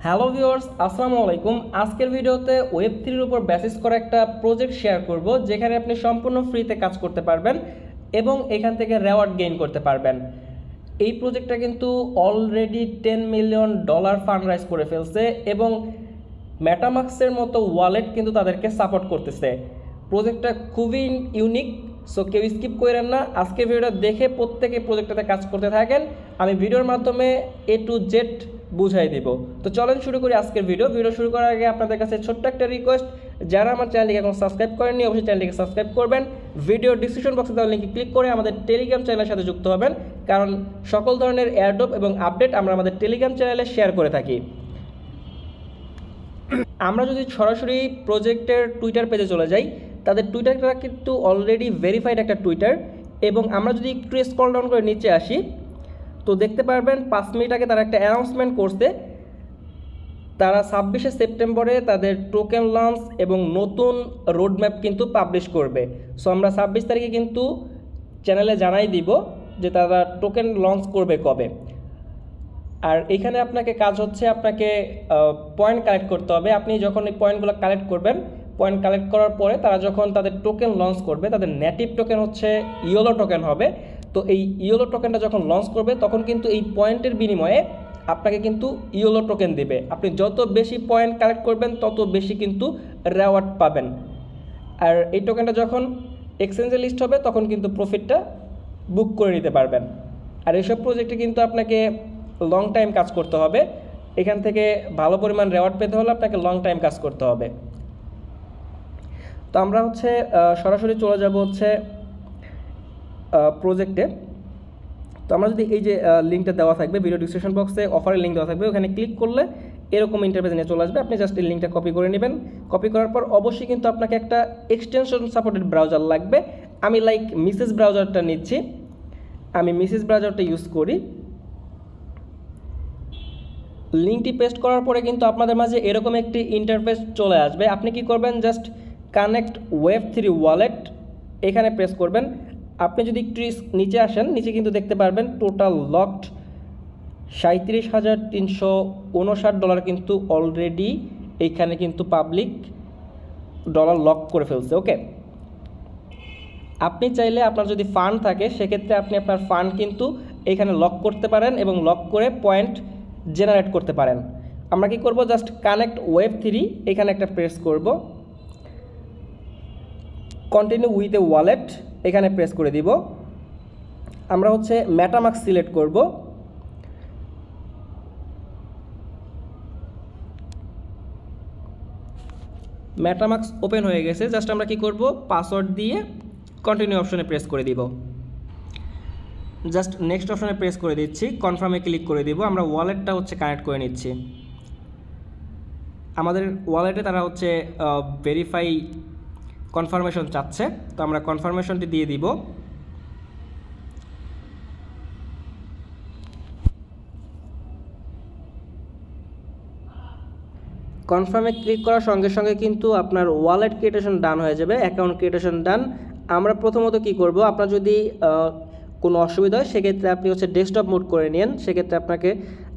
Hello viewers, আসসালামু আলাইকুম। আজকের ভিডিওতে ওয়েব3 এর উপর বেসিস করা একটা প্রজেক্ট শেয়ার করব, যেখানে আপনি সম্পূর্ণ ফ্রিতে কাজ করতে পারবেন এবং এখান থেকে রেওয়ার্ড গেইন করতে পারবেন। এই প্রজেক্টটা কিন্তু অলরেডি $10 মিলিয়ন ফান্ড রাইজ করে ফেলছে এবং মেটামাস্কের মতো ওয়ালেট কিন্তু তাদেরকে সাপোর্ট করতেছে। প্রজেক্টটা খুবই ইউনিক, সো কেউ স্কিপ করেন না। আজকের ভিডিওটা দেখে প্রত্যেকে প্রজেক্টটাতে কাজ করতে থাকেন, আমি ভিডিওর মাধ্যমে A to Z বুঝাই দিব। তো চলেন শুরু করি আজকের ভিডিও শুরু করার আগে আপনাদের কাছে ছোট্ট একটা রিকোয়েস্ট, যারা আমার চ্যানেলটিকে এখন সাবস্ক্রাইব করেননি অবশ্যই চ্যানেলটিকে সাবস্ক্রাইব করবেন। ভিডিও ডিসক্রিপশন বক্সে দেওয়া লিঙ্কে ক্লিক করে আমাদের টেলিগ্রাম চ্যানেলের সাথে যুক্ত হবেন, কারণ সকল ধরনের এয়ারড্রপ এবং আপডেট আমরা আমাদের টেলিগ্রাম চ্যানেলে শেয়ার করে থাকি। আমরা যদি সরাসরি প্রজেক্টের টুইটার পেজে চলে যাই, তাদের টুইটারটা কিন্তু অলরেডি ভেরিফাইড একটা টুইটার, এবং আমরা যদি একটু স্ক্রল ডাউন করে নিচে আসি তো দেখতে পারবেন 5 মিনিট আগে তারা একটা অ্যানাউন্সমেন্ট করছে। তারা 26শে সেপ্টেম্বরে তাদের টোকেন লঞ্চ এবং নতুন রোডম্যাপ কিন্তু পাবলিশ করবে। সো আমরা 26 তারিখে কিন্তু চ্যানেলে জানাই দিব যে তারা টোকেন লঞ্চ করবে কবে। আর এখানে আপনাকে কাজ হচ্ছে, আপনাকে পয়েন্ট কালেক্ট করতে হবে। আপনি যখন এই পয়েন্টগুলো কালেক্ট করবেন, পয়েন্ট কালেক্ট করার পরে তারা যখন তাদের টোকেন লঞ্চ করবে, তাদের নেটিভ টোকেন হচ্ছে ইয়েলো টোকেন হবে। তো এই ইয়েলো টোকেনটা যখন লঞ্চ করবে তখন কিন্তু এই পয়েন্টের বিনিময়ে আপনাকে কিন্তু ইয়েলো টোকেন দেবে। আপনি যত বেশি পয়েন্ট কালেক্ট করবেন তত বেশি কিন্তু রেওয়ার্ড পাবেন। আর এই টোকেনটা যখন এক্সচেঞ্জে লিস্ট হবে তখন কিন্তু প্রফিটটা বুক করে নিতে পারবেন। আর এইসব প্রজেক্টে কিন্তু আপনাকে লং টাইম কাজ করতে হবে। এখান থেকে ভালো পরিমাণ রেওয়ার্ড পেতে হলে আপনাকে লং টাইম কাজ করতে হবে। তো আমরা সরাসরি চলে যাব প্রজেক্টে। তো আমরা যদি এই যে লিঙ্কটা দেওয়া থাকবে ভিডিও ডিসক্রিপশন বক্সে, অফারের লিঙ্ক দেওয়া থাকবে, ওখানে ক্লিক করলে এরকম ইন্টারফেস নিয়ে চলে আসবে। আপনি জাস্ট এই লিঙ্কটা কপি করে নেবেন। কপি করার পর অবশ্যই কিন্তু আপনাকে একটা এক্সটেনশন সাপোর্টেড ব্রাউজার লাগবে। আমি মিসেস ব্রাউজারটা নিচ্ছি, আমি মিসেস ব্রাউজারটা ইউজ করি। লিঙ্কটি পেস্ট করার পরে কিন্তু আপনাদের মাঝে এরকম একটি ইন্টারফেস চলে আসবে। আপনি কি করবেন, জাস্ট কানেক্ট ওয়েব3 ওয়ালেট এখানে প্রেস করবেন। আপনি যদি একটু নিচে আসেন, নিচে কিন্তু দেখতে পারবেন টোটাল লকড $37,359 কিন্তু অলরেডি এইখানে কিন্তু পাবলিক ডলার লক করে ফেলছে। ওকে, আপনি চাইলে আপনার যদি ফান্ড থাকে সেক্ষেত্রে আপনি আপনার ফান্ড কিন্তু এখানে লক করতে পারেন এবং লক করে পয়েন্ট জেনারেট করতে পারেন। আমরা কি করব, জাস্ট কানেক্ট ওয়েব3 এখানে একটা প্রেস করব, কন্টিনিউ উইথ এ ওয়ালেট এখানে প্রেস করে দিব। আমরা মেটামাস্ক সিলেক্ট করব। মেটামাস্ক ওপেন হয়ে গেছে। জাস্ট আমরা কি করব, পাসওয়ার্ড দিয়ে কন্টিনিউ অপশনে প্রেস করে দিব। জাস্ট নেক্সট অপশনে প্রেস করে দিচ্ছি, কনফার্মে ক্লিক করে দিব। আমরা ওয়ালেটটা কানেক্ট করে নিচ্ছি। আমাদের ওয়ালেটে তারা ভেরিফাই কনফার্মেশন চাচ্ছে, তো আমরা কনফার্মেশনটি দিয়ে দিব। কনফার্মে ক্লিক করার সঙ্গে সঙ্গে কিন্তু আপনার ওয়ালেট ক্রিয়েটেশন ডান হয়ে যাবে, অ্যাকাউন্ট ক্রিয়েটেশন ডান। আমরা প্রথমত কি করব, আপনার যদি কোনো অসুবিধা হয় সেক্ষেত্রে আপনি ডেস্কটপ মোড করে নিন, সেক্ষেত্রে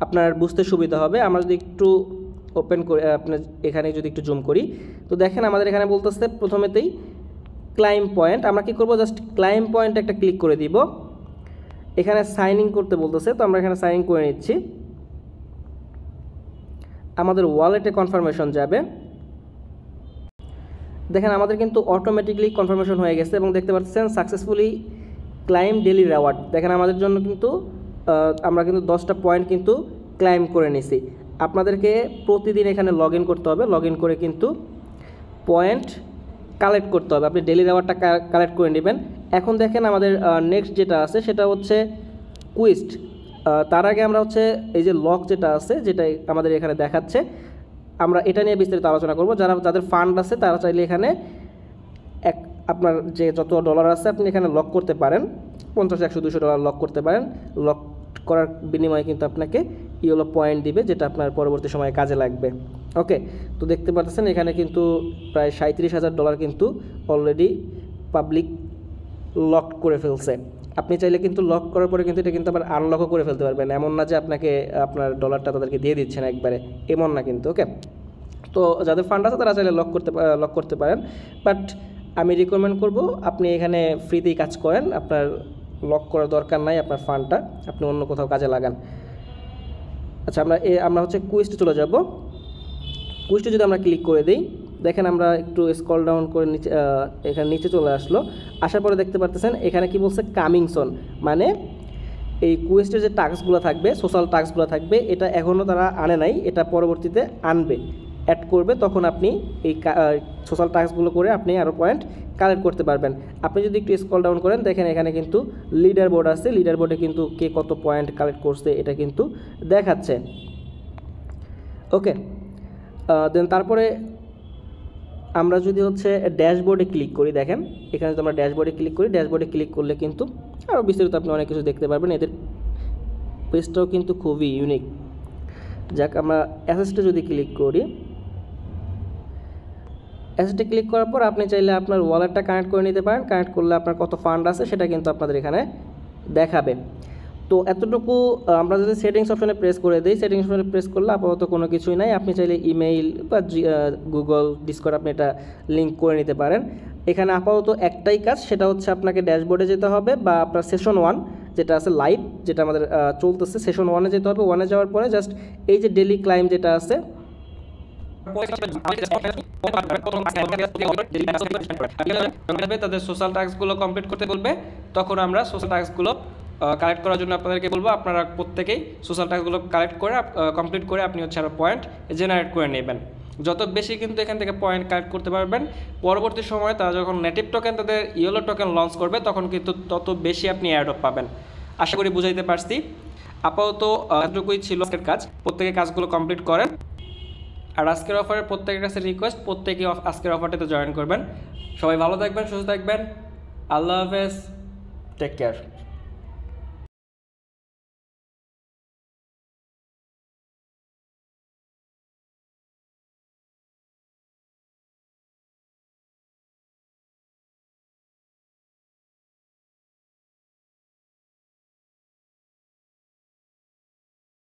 আপনার বুঝতে সুবিধা হবে। আমরা যদি একটু ওপেন করে আপনার এখানে যদি একটু জুম করি তো দেখেন আমাদের এখানে বলতেছে প্রথমেতেই ক্লাইম পয়েন্ট। আমরা কি করব, জাস্ট ক্লাইম পয়েন্ট একটা ক্লিক করে দিব। এখানে সাইন ইন করতে বলতেছে, তো আমরা এখানে সাইন ইন করে নিচ্ছি। আমাদের ওয়ালেটে কনফার্মেশন যাবে। দেখেন আমাদের কিন্তু অটোমেটিকলি কনফার্মেশন হয়ে গেছে এবং দেখতে পাচ্ছেন সাকসেসফুলি ক্লাইম ডেলি রেওয়ার্ড। দেখেন আমাদের জন্য কিন্তু আমরা কিন্তু 10টা পয়েন্ট কিন্তু ক্লাইম করে নিছি। আপনাদেরকে প্রতিদিন এখানে লগ ইন করতে হবে, লগ ইন করে কিন্তু পয়েন্ট কালেক্ট করতে হবে। আপনি ডেলি রেওয়ার্ডটা কালেক্ট করে নেবেন। এখন দেখেন আমাদের নেক্সট যেটা আছে সেটা কুইস্ট। তার আগে আমরা এই যে লক যেটা আছে, যেটা আমাদের এখানে দেখাচ্ছে, আমরা এটা নিয়ে বিস্তারিত আলোচনা করব। যাদের ফান্ড আছে তারা চাইলে এখানে আপনার যে যত ডলার আছে আপনি এখানে লক করতে পারেন, 50, 100, $200 লক করতে পারেন। লক করার বিনিময়ে কিন্তু আপনাকে ইয়েলো পয়েন্ট দিবে, যেটা আপনার পরবর্তী সময়ে কাজে লাগবে। ওকে, তো দেখতে পাচ্ছেন এখানে কিন্তু প্রায় $37,000 কিন্তু অলরেডি পাবলিক লক করে ফেলছে। আপনি চাইলে কিন্তু লক করার পরে কিন্তু এটা কিন্তু আবার আনলকও করে ফেলতে পারবেন, এমন না যে আপনাকে আপনার ডলারটা তাদেরকে দিয়ে দিচ্ছেন একবারে, এমন না কিন্তু। ওকে, তো যাদের ফান্ড আছে তারা চাইলে লক করতে পারেন, বাট আমি রিকমেন্ড করব আপনি এখানে ফ্রিতেই কাজ করেন, আপনার লক করার দরকার নাই, আপনার ফান্ডটা আপনি অন্য কোথাও কাজে লাগান। আচ্ছা, আমরা হচ্ছে কুইস্টে চলে যাব। কুইস্টে যদি আমরা ক্লিক করে দিই, দেখেন আমরা একটু স্ক্রল ডাউন করে নিচে এখানে নিচে চলে আসলো। আসার পরে দেখতে পারতেছেন এখানে কি বলছে, কামিং সুন, মানে এই কুইস্টের যে টাস্কগুলো থাকবে, সোশ্যাল টাস্কগুলো থাকবে, এটা এখনও তারা আনে নাই, এটা পরবর্তীতে আনবে, অ্যাড করবে, তখন আপনি এই সোশ্যাল টাস্কগুলো করে আপনি আরও পয়েন্ট কালেক্ট করতে পারবেন। আপনি যদি একটু স্ক্রল ডাউন করেন, দেখেন এখানে কিন্তু লিডার বোর্ড আছে, লিডার বোর্ডে কিন্তু কে কত পয়েন্ট কালেক্ট করছে এটা কিন্তু দেখাচ্ছে। ওকে, দেন তারপরে আমরা যদি হচ্ছে ড্যাশবোর্ডে ক্লিক করি, দেখেন এখানে যদি আমরা ড্যাশবোর্ডে ক্লিক করি, ড্যাশবোর্ডে ক্লিক করলে কিন্তু আরও বিস্তারিত আপনি অনেক কিছু দেখতে পারবেন। এদের পেজটাও কিন্তু খুবই ইউনিক। যাক, আমরা অ্যাসেসটে যদি ক্লিক করি, অ্যাসেসটে ক্লিক করার পর আপনি চাইলে আপনার ওয়ালেটটা কানেক্ট করে নিতে পারেন। কানেক্ট করলে আপনার কত ফান্ড আছে সেটা কিন্তু আপনাদের এখানে দেখাবে। তো এতটুকু। আমরা যদি সেটিংস অপশনে প্রেস করে দিই, সেটিংস অপশনে প্রেস করলে আপাতত কোনো কিছুই নাই। আপনি চাইলে ইমেইল বা গুগল ডিসকর্ড আপনি এটা লিঙ্ক করে নিতে পারেন। এখানে আপাতত একটাই কাজ, সেটা হচ্ছে আপনাকে ড্যাশবোর্ডে যেতে হবে, বা আপনার সেশন 1 যেটা আছে লাইভ, যেটা আমাদের চলতেছে, সেশন 1-এ যেতে হবে। 1-এ যাওয়ার পরে জাস্ট এই যে ডেলি ক্লাইম যেটা আছে, তাদের সোশ্যাল টাস্কগুলো কমপ্লিট করতে বলবে, তখন আমরা সোশ্যাল টাস্কগুলো কালেক্ট করার জন্য আপনাদেরকে বলবো। আপনারা প্রত্যেকেই সোশ্যাল টাস্কগুলো কমপ্লিট করে আপনি হচ্ছে আরও পয়েন্ট জেনারেট করে নেবেন। যত বেশি কিন্তু এখান থেকে পয়েন্ট কালেক্ট করতে পারবেন, পরবর্তী সময়ে তারা যখন নেটিভ টোকেন, তাদের ইয়েলো টোকেন লঞ্চ করবে, তখন কিন্তু তত বেশি আপনি এয়ারড্রপ পাবেন। আশা করি বুঝাইতে পারছি। আপাতত এতটুকুই ছিল আজকের কাজ। প্রত্যেকে কাজগুলো কমপ্লিট করেন। আর আজকের অফারের প্রত্যেকের কাছে রিকোয়েস্ট, প্রত্যেকে আজকের অফারটাতে জয়েন করবেন। সবাই ভালো থাকবেন, সুস্থ থাকবেন। আল্লাহ হাফেজ, টেক কেয়ার।